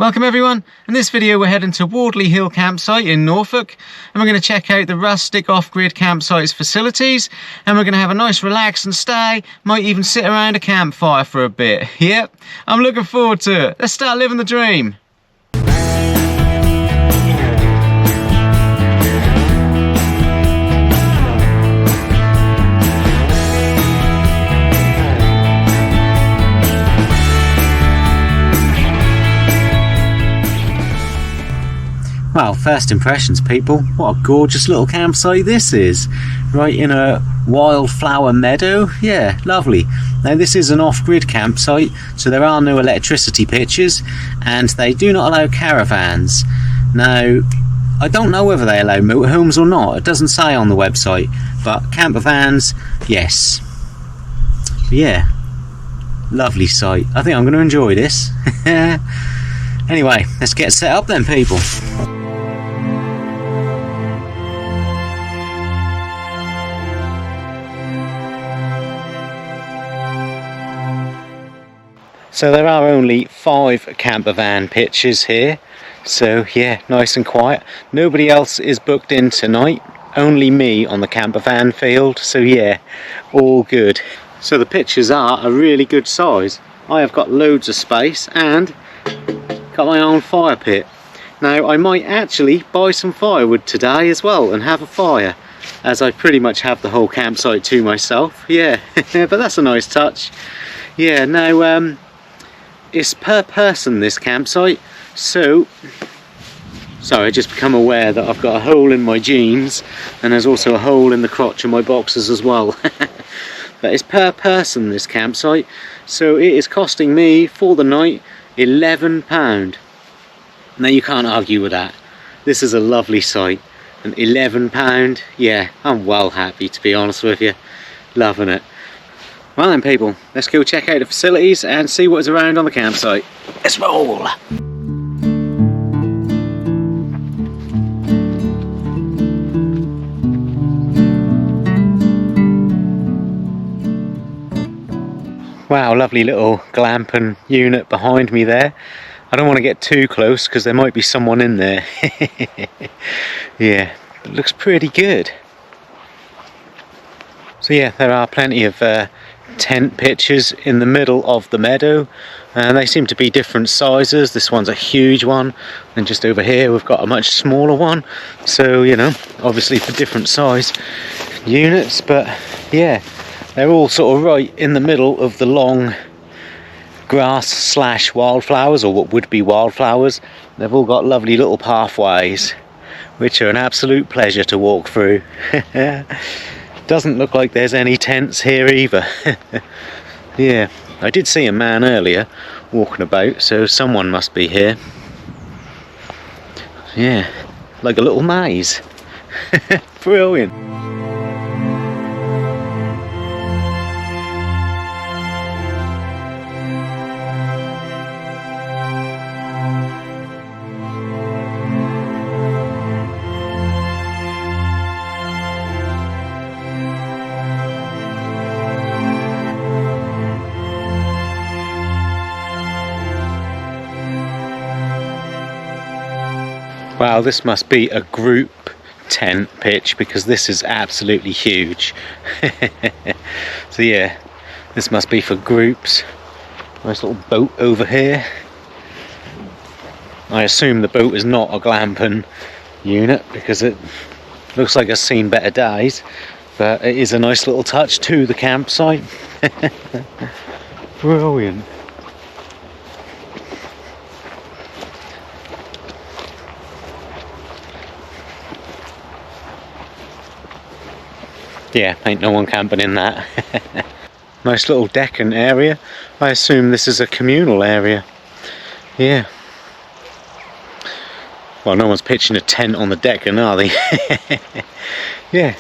Welcome everyone. In this video we're heading to Wardley Hill campsite in Norfolk, and we're going to check out the rustic off-grid campsite's facilities, and we're going to have a nice relaxing stay, might even sit around a campfire for a bit. Yep, I'm looking forward to it. Let's start living the dream. Well, first impressions people, what a gorgeous little campsite this is. Right in a wildflower meadow, yeah, lovely. Now this is an off-grid campsite, so there are no electricity pitches, and they do not allow caravans. Now, I don't know whether they allow motorhomes or not, it doesn't say on the website, but camper vans, yes. Yeah, lovely site. I think I'm going to enjoy this. Anyway, let's get set up then people. So there are only 5 camper van pitches here, so yeah, nice and quiet. Nobody else is booked in tonight, only me on the camper van field, so yeah, all good. So the pitches are a really good size. I have got loads of space and got my own fire pit. Now I might actually buy some firewood today as well and have a fire, as I pretty much have the whole campsite to myself. Yeah, but that's a nice touch. Yeah, now it's per person this campsite, so sorry, I just become aware that I've got a hole in my jeans and there's also a hole in the crotch of my boxers as well. But it's per person this campsite, so it is costing me for the night £11. Now you can't argue with that. This is a lovely site, and £11, yeah, I'm well happy to be honest with you, loving it. Well then people, let's go check out the facilities and see what is around on the campsite. Let's roll! Wow, lovely little glamping unit behind me there. I don't want to get too close because there might be someone in there. Yeah, it looks pretty good. So yeah, there are plenty of tent pitches in the middle of the meadow, and they seem to be different sizes. This one's a huge one, and just over here we've got a much smaller one, so you know, obviously for different size units, but yeah, they're all sort of right in the middle of the long grass slash wildflowers, or what would be wildflowers. They've all got lovely little pathways which are an absolute pleasure to walk through. Doesn't look like there's any tents here either. Yeah, I did see a man earlier walking about, so someone must be here. Yeah, like a little maze. Brilliant. Wow, this must be a group tent pitch because this is absolutely huge. So yeah, this must be for groups. Nice little boat over here. I assume the boat is not a glamping unit because it looks like it's seen better days, but it is a nice little touch to the campsite. Brilliant. Yeah, ain't no one camping in that. Nice little decking area. I assume this is a communal area. Yeah. Well, no one's pitching a tent on the decking, are they? Yeah,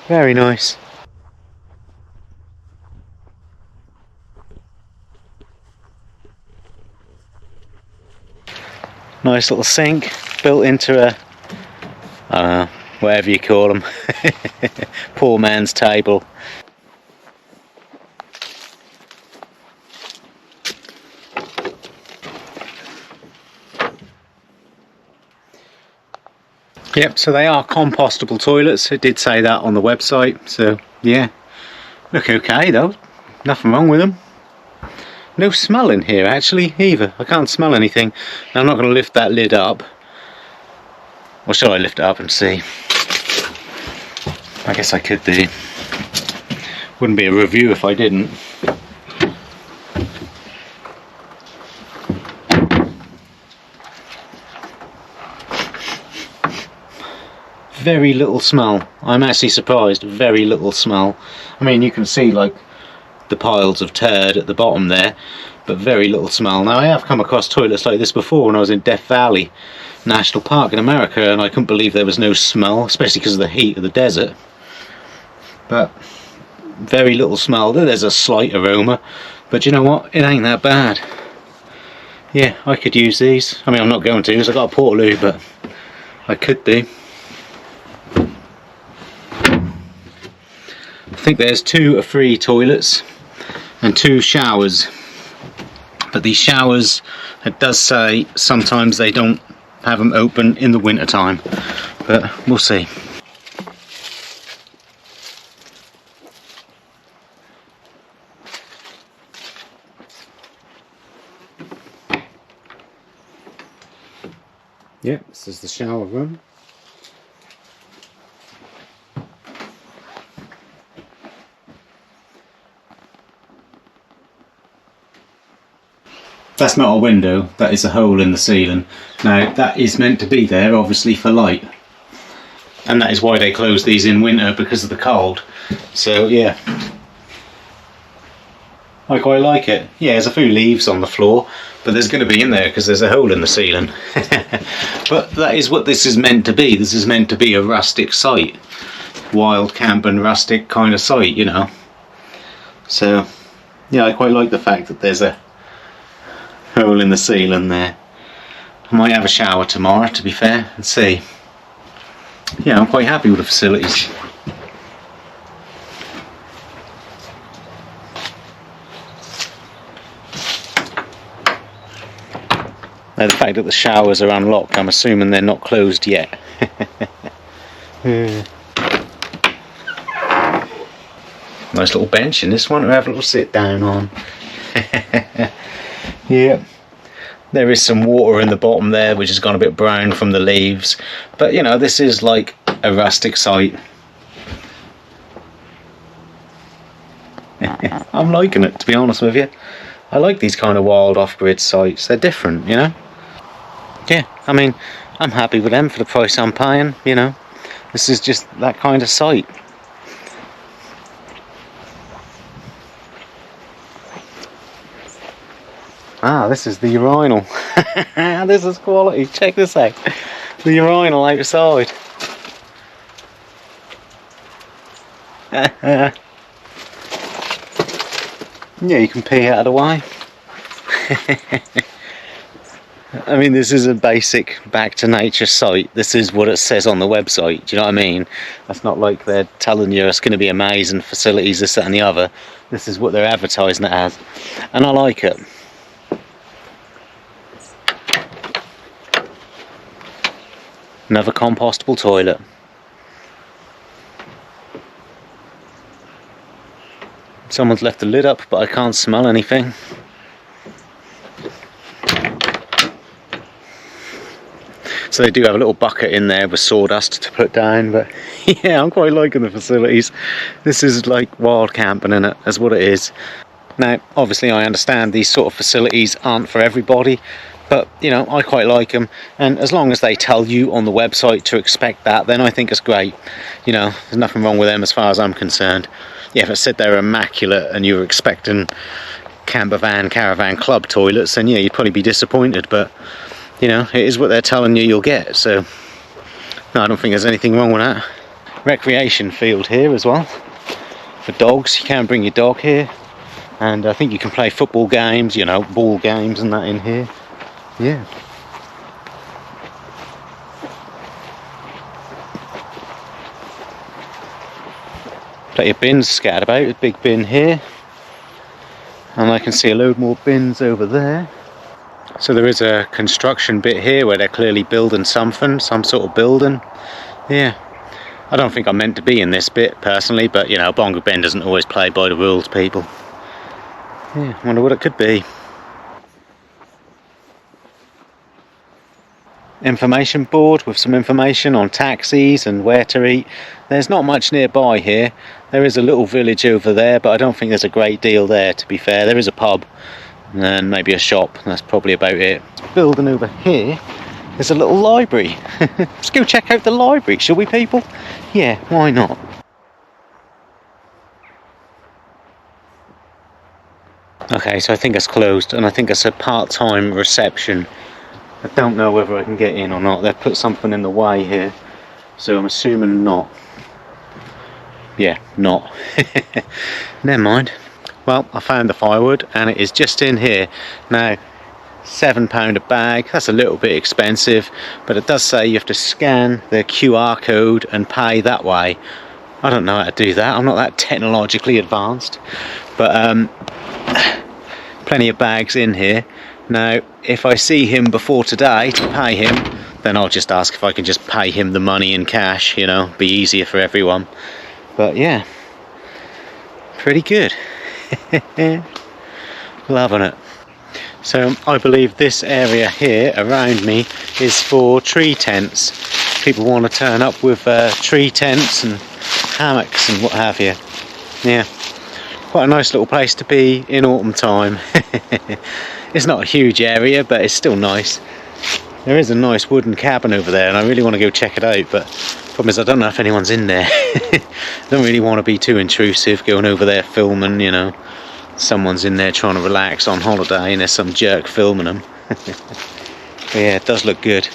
very nice. Nice little sink built into a, I don't know, whatever you call them. Poor man's table. Yep, so they are compostable toilets. It did say that on the website, so yeah, look okay though, nothing wrong with them. No smell in here actually either. I can't smell anything. Now, I'm not going to lift that lid up. Or shall I lift it up and see? I guess I could do. Wouldn't be a review if I didn't. Very little smell. I'm actually surprised. Very little smell. I mean, you can see like the piles of turd at the bottom there, but very little smell. Now, I have come across toilets like this before when I was in Death Valley National Park in America, and I couldn't believe there was no smell, especially because of the heat of the desert. But very little smell. There's a slight aroma, but you know what? It ain't that bad. Yeah, I could use these. I mean, I'm not going to because I've got a Portaloo, but I could do. I think there's 2 or 3 toilets and 2 showers, but these showers, it does say sometimes they don't have them open in the winter time, but we'll see. Yep, this is the shower room. That's not a window, that is a hole in the ceiling. Now, that is meant to be there, obviously, for light. And that is why they close these in winter, because of the cold. So, yeah. I quite like it. Yeah, there's a few leaves on the floor, but there's going to be in there because there's a hole in the ceiling. But that is what this is meant to be. This is meant to be a rustic site. Wild camp and rustic kind of site, you know. So, yeah, I quite like the fact that there's a hole in the ceiling there. I might have a shower tomorrow, to be fair, and see. Yeah, I'm quite happy with the facilities. Now, the fact that the showers are unlocked, I'm assuming they're not closed yet. Nice little bench in this one to have a little sit down on. Yeah, there is some water in the bottom there which has gone a bit brown from the leaves, but you know, this is like a rustic site. I'm liking it, to be honest with you. I like these kind of wild off-grid sites. They're different, you know. Yeah, I mean, I'm happy with them for the price I'm paying, you know. This is just that kind of site. Ah, this is the urinal. This is quality. Check this out. The urinal outside. Yeah, you can pee out of the way. I mean, this is a basic back to nature site. This is what it says on the website. Do you know what I mean? That's not like they're telling you it's going to be amazing facilities, this, that and the other. This is what they're advertising it as. And I like it. Another compostable toilet. Someone's left the lid up, but I can't smell anything. So they do have a little bucket in there with sawdust to put down, but yeah, I'm quite liking the facilities. This is like wild camping, in it, that's what it is. Now, obviously I understand these sort of facilities aren't for everybody, but you know, I quite like them, and as long as they tell you on the website to expect that, then I think it's great. You know, there's nothing wrong with them as far as I'm concerned. Yeah, if it said they're immaculate and you were expecting camper van, caravan club toilets, then yeah, you'd probably be disappointed, but you know, it is what they're telling you you'll get, so no, I don't think there's anything wrong with that. Recreation field here as well for dogs. You can bring your dog here, and I think you can play football games, you know, ball games and that in here. Yeah. Plenty of bins scattered about. A big bin here, and I can see a load more bins over there. So there is a construction bit here where they're clearly building something, some sort of building. Yeah, I don't think I'm meant to be in this bit personally, but you know, Bongo Ben doesn't always play by the rules, people. Yeah, wonder what it could be. Information board with some information on taxis and where to eat. There's not much nearby here. There is a little village over there, but I don't think there's a great deal there, to be fair. There is a pub and maybe a shop. That's probably about it. Building over here is a little library. Let's go check out the library, shall we, people? Yeah, why not? Okay, so I think it's closed, and I think it's a part-time reception. I don't know whether I can get in or not. They've put something in the way here, so I'm assuming not. Yeah, not. Never mind. Well, I found the firewood, and it is just in here. Now, £7 a bag. That's a little bit expensive, but it does say you have to scan the QR code and pay that way. I don't know how to do that. I'm not that technologically advanced, but plenty of bags in here. Now, if I see him before today to pay him, then I'll just ask if I can just pay him the money in cash, you know, be easier for everyone. But yeah, pretty good. Loving it. So I believe this area here around me is for tree tents. People want to turn up with tree tents and hammocks and what have you. Yeah, quite a nice little place to be in autumn time. It's not a huge area, but it's still nice. There is a nice wooden cabin over there, and I really want to go check it out, but the problem is I don't know if anyone's in there. I don't really want to be too intrusive going over there filming, you know. Someone's in there trying to relax on holiday and there's some jerk filming them. But yeah, it does look good.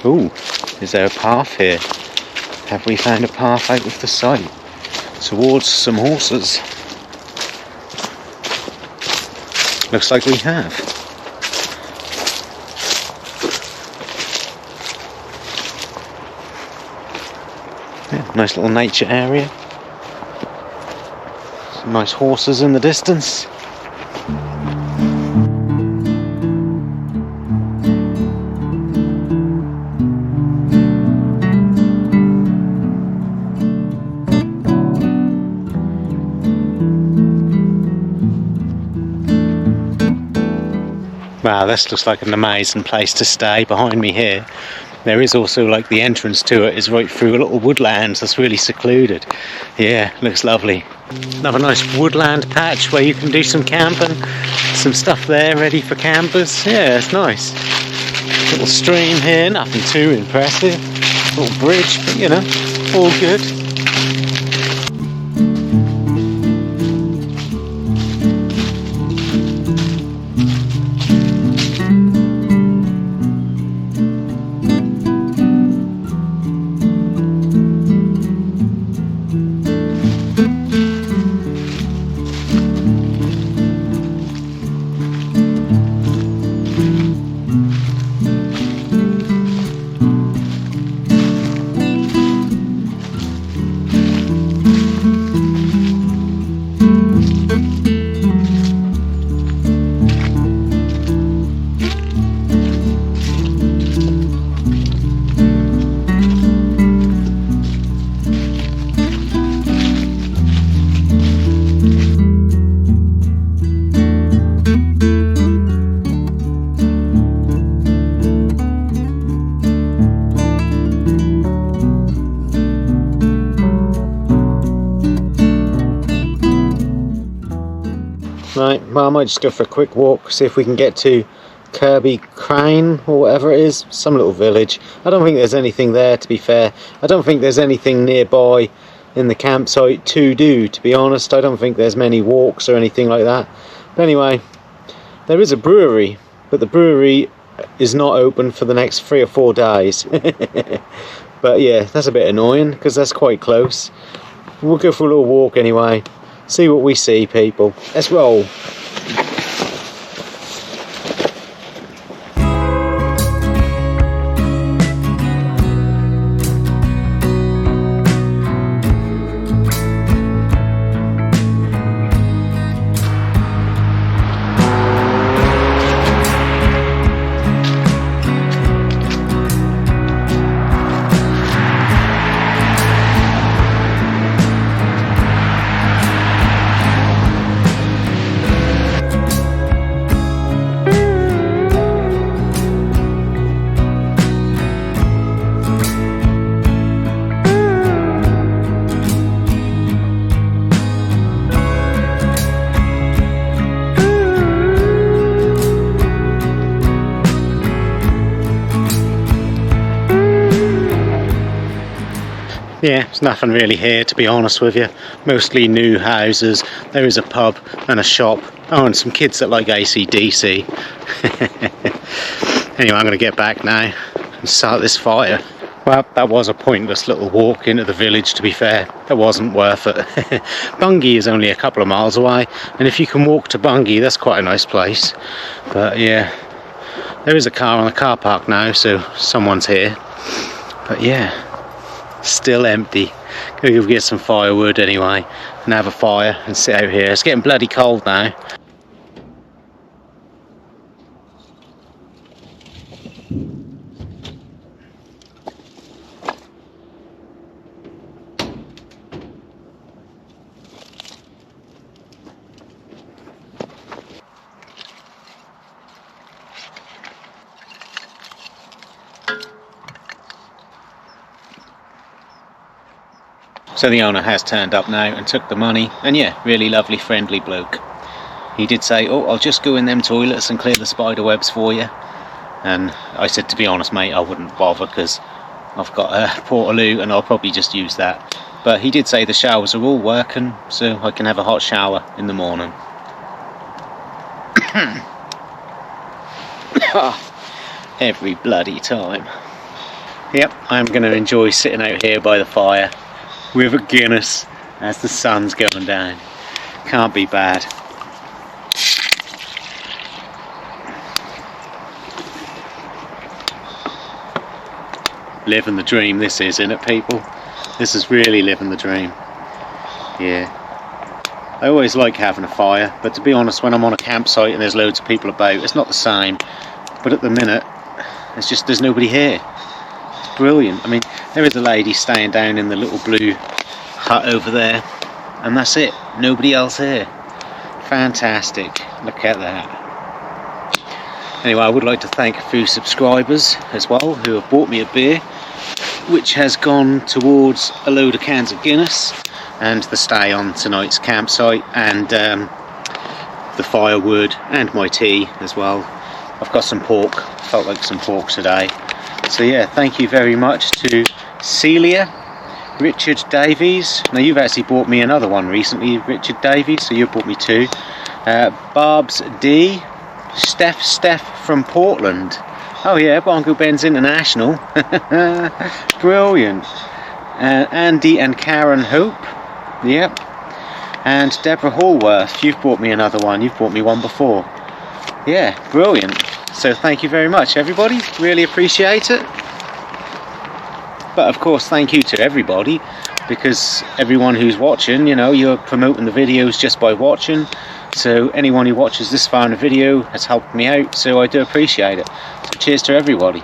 Ooh, is there a path here? Have we found a path out of the site towards some horses? Looks like we have. Yeah, nice little nature area. Some nice horses in the distance. Wow, this looks like an amazing place to stay behind me here. There is also like the entrance to it is right through a little woodland that's really secluded. Yeah, looks lovely. Another nice woodland patch where you can do some camping. Some stuff there ready for campers. Yeah, it's nice. Little stream here, nothing too impressive. Little bridge, but you know, all good. Right, well I might just go for a quick walk, see if we can get to Kirby Crane or whatever it is, some little village. I don't think there's anything there, to be fair. I don't think there's anything nearby in the campsite to do, to be honest. I don't think there's many walks or anything like that. But anyway, there is a brewery, but the brewery is not open for the next 3 or 4 days. But yeah, that's a bit annoying because that's quite close. We'll go for a little walk anyway. See what we see, people. Let's roll. Yeah, there's nothing really here, to be honest with you. Mostly new houses. There is a pub and a shop. Oh, and some kids that like AC/DC. Anyway, I'm going to get back now and start this fire. Well, that was a pointless little walk into the village, to be fair. That wasn't worth it. Bungay is only a couple of miles away, and if you can walk to Bungay, that's quite a nice place. But yeah, there is a car on the car park now, so someone's here. But yeah, still empty. Gonna go get some firewood anyway, and have a fire and sit out here. It's getting bloody cold now. So the owner has turned up now and took the money, and yeah, really lovely, friendly bloke. He did say, oh, I'll just go in them toilets and clear the spider webs for you. And I said, to be honest mate, I wouldn't bother because I've got a portaloo and I'll probably just use that. But he did say the showers are all working, so I can have a hot shower in the morning. Every bloody time. Yep, I'm going to enjoy sitting out here by the fire with a Guinness as the sun's going down. Can't be bad. Living the dream this is, isn't it, people? This is really living the dream. Yeah. I always like having a fire, but to be honest, when I'm on a campsite and there's loads of people about, it's not the same. But at the minute, there's nobody here. It's brilliant. I mean, there is a lady staying down in the little blue hut over there, and that's it. Nobody else here. Fantastic. Look at that. Anyway, I would like to thank a few subscribers as well who have bought me a beer, which has gone towards a load of cans of Guinness and the stay on tonight's campsite, and the firewood and my tea as well. I've got some pork. Felt like some pork today. So yeah, thank you very much to Celia, Richard Davies. Now you've actually bought me another one recently, Richard Davies, so you bought me two. Barb's D, Steph from Portland. Oh yeah, Bongo Ben's International. Brilliant. Andy and Karen Hope. Yep. And Deborah Hallworth. You've bought me another one. You've bought me one before. Yeah, brilliant. So thank you very much, everybody. Really appreciate it. But of course, thank you to everybody, because everyone who's watching, you know, you're promoting the videos just by watching. So anyone who watches this far in the video has helped me out, so I do appreciate it. So cheers to everybody.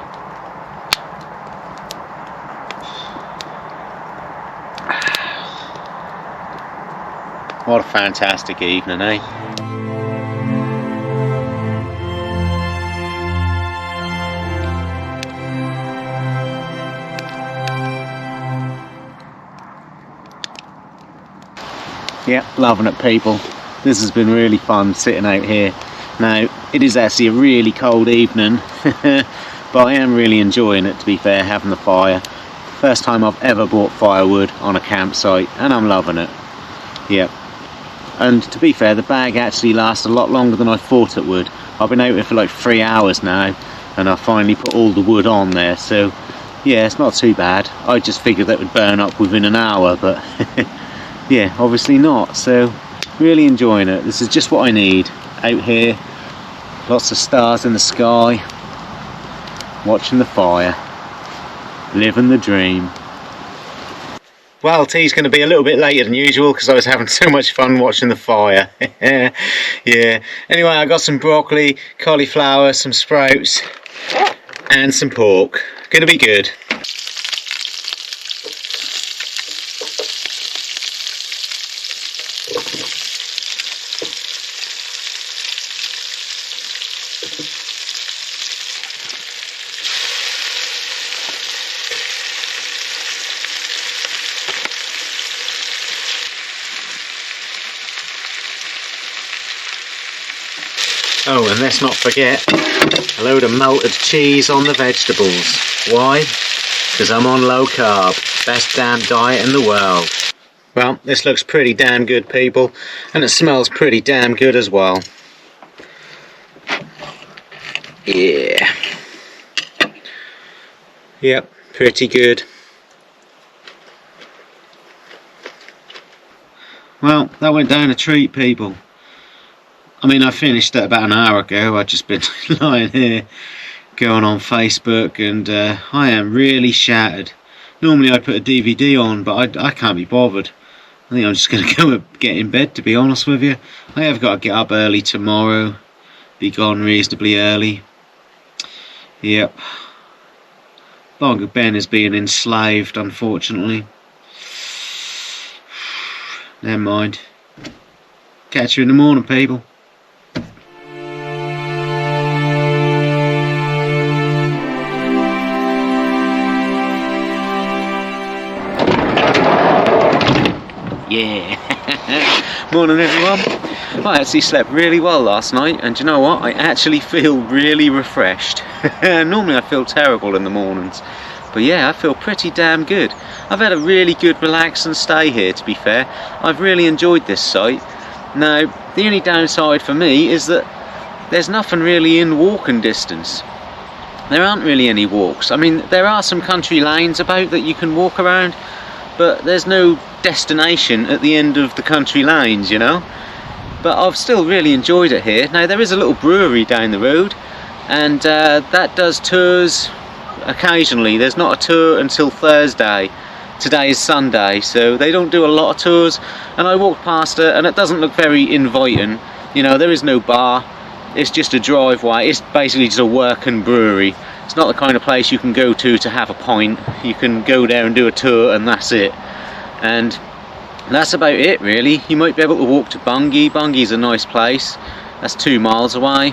What a fantastic evening, eh? Yeah, loving it, people. This has been really fun sitting out here. Now, it is actually a really cold evening, but I am really enjoying it, to be fair, having the fire. First time I've ever bought firewood on a campsite, and I'm loving it. Yep. And to be fair, the bag actually lasts a lot longer than I thought it would. I've been out here for like 3 hours now, and I finally put all the wood on there, so yeah, it's not too bad. I just figured that would burn up within an hour, but yeah, obviously not. So really enjoying it. This is just what I need out here. Lots of stars in the sky, watching the fire, living the dream. Well, tea's going to be a little bit later than usual because I was having so much fun watching the fire. Yeah. Anyway, I got some broccoli, cauliflower, some sprouts and some pork. Going to be good. Oh, and let's not forget a load of melted cheese on the vegetables. Why? because I'm on low carb. Best damn diet in the world. Well, this looks pretty damn good, people, and it smells pretty damn good as well. Yeah. Yep, pretty good. Well, that went down a treat, people. I mean, I finished that about an hour ago. I've just been lying here going on Facebook, and I am really shattered. Normally I put a DVD on, but I can't be bothered. I think I'm just going to go and get in bed, to be honest with you. I have got to get up early tomorrow, be gone reasonably early. Yep. Bongo Ben is being enslaved, unfortunately. Never mind. Catch you in the morning, people. Yeah. Morning, everyone. I actually slept really well last night, and do you know what? I actually feel really refreshed. Normally I feel terrible in the mornings, but yeah, I feel pretty damn good. I've had a really good relaxing stay here, to be fair. I've really enjoyed this site. Now, the only downside for me is that there's nothing really in walking distance. There aren't really any walks. I mean, there are some country lanes about that you can walk around, but there's no destination at the end of the country lanes, you know. But I've still really enjoyed it here. Now, there is a little brewery down the road, and that does tours occasionally. There's not a tour until Thursday. Today is Sunday, so they don't do a lot of tours, and I walked past it and it doesn't look very inviting. You know, there is no bar, it's just a driveway. It's basically just a working brewery. It's not the kind of place you can go to have a pint. You can go there and do a tour, and that's it. And that's about it, really. You might be able to walk to Bungay. Bungay's a nice place. That's 2 miles away.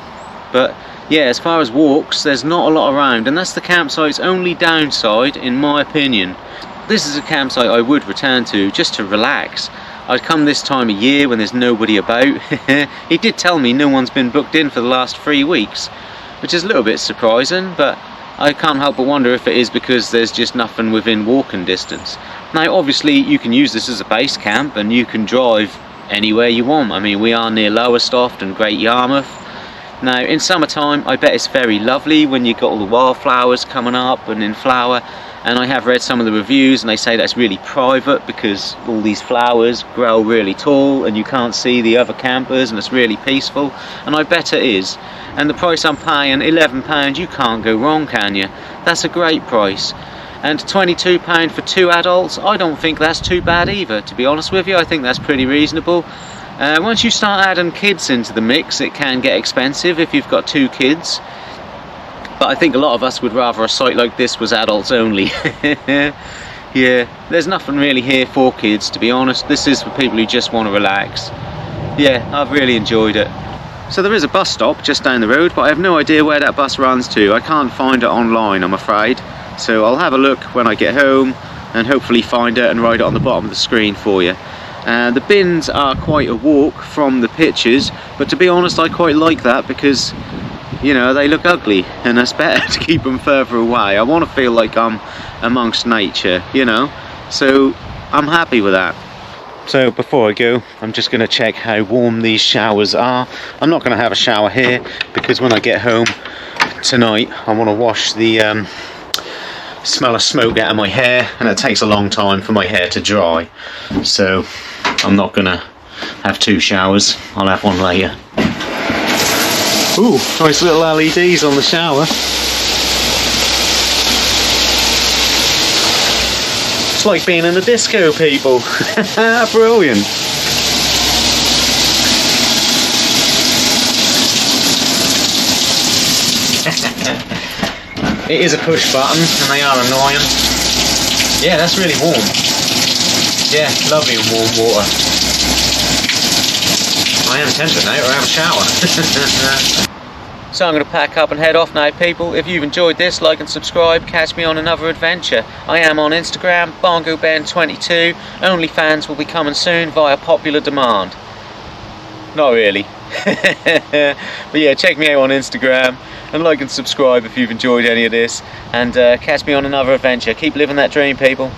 But yeah, as far as walks, there's not a lot around, and that's the campsite's only downside, in my opinion. This is a campsite I would return to just to relax. I'd come this time of year when there's nobody about. He did tell me no one's been booked in for the last 3 weeks, which is a little bit surprising, but I can't help but wonder if it is because there's just nothing within walking distance. Now, obviously, you can use this as a base camp, and you can drive anywhere you want. I mean, we are near Lowestoft and Great Yarmouth. Now, in summertime, I bet it's very lovely when you've got all the wildflowers coming up and in flower. And I have read some of the reviews, and they say that's really private because all these flowers grow really tall and you can't see the other campers, and it's really peaceful. And I bet it is. And the price I'm paying, £11, you can't go wrong, can you? That's a great price. And £22 for 2 adults, I don't think that's too bad either, to be honest with you. I think that's pretty reasonable. Once you start adding kids into the mix, it can get expensive if you've got 2 kids. But I think a lot of us would rather a site like this was adults only. Yeah, there's nothing really here for kids, to be honest. This is for people who just want to relax. Yeah, I've really enjoyed it. So there is a bus stop just down the road, but I have no idea where that bus runs to. I can't find it online, I'm afraid. So I'll have a look when I get home and hopefully find it and write it on the bottom of the screen for you. The bins are quite a walk from the pitches, but to be honest, I quite like that because, you know, they look ugly, and it's better to keep them further away. I want to feel like I'm amongst nature, you know, so I'm happy with that. So before I go, I'm just going to check how warm these showers are. I'm not going to have a shower here because when I get home tonight, I want to wash the smell of smoke out of my hair, and it takes a long time for my hair to dry. So I'm not going to have 2 showers. I'll have one later. Ooh, nice little LEDs on the shower. It's like being in a disco, people. Brilliant. It is a push button, and they are annoying. Yeah, that's really warm. Yeah, lovely and warm water. I am tempted now to have a shower. So I'm going to pack up and head off now, people. If you've enjoyed this, like and subscribe. Catch me on another adventure. I am on Instagram, BongoBen22. OnlyFans will be coming soon via popular demand. Not really. But yeah, check me out on Instagram and like and subscribe if you've enjoyed any of this, and catch me on another adventure. Keep living that dream, people.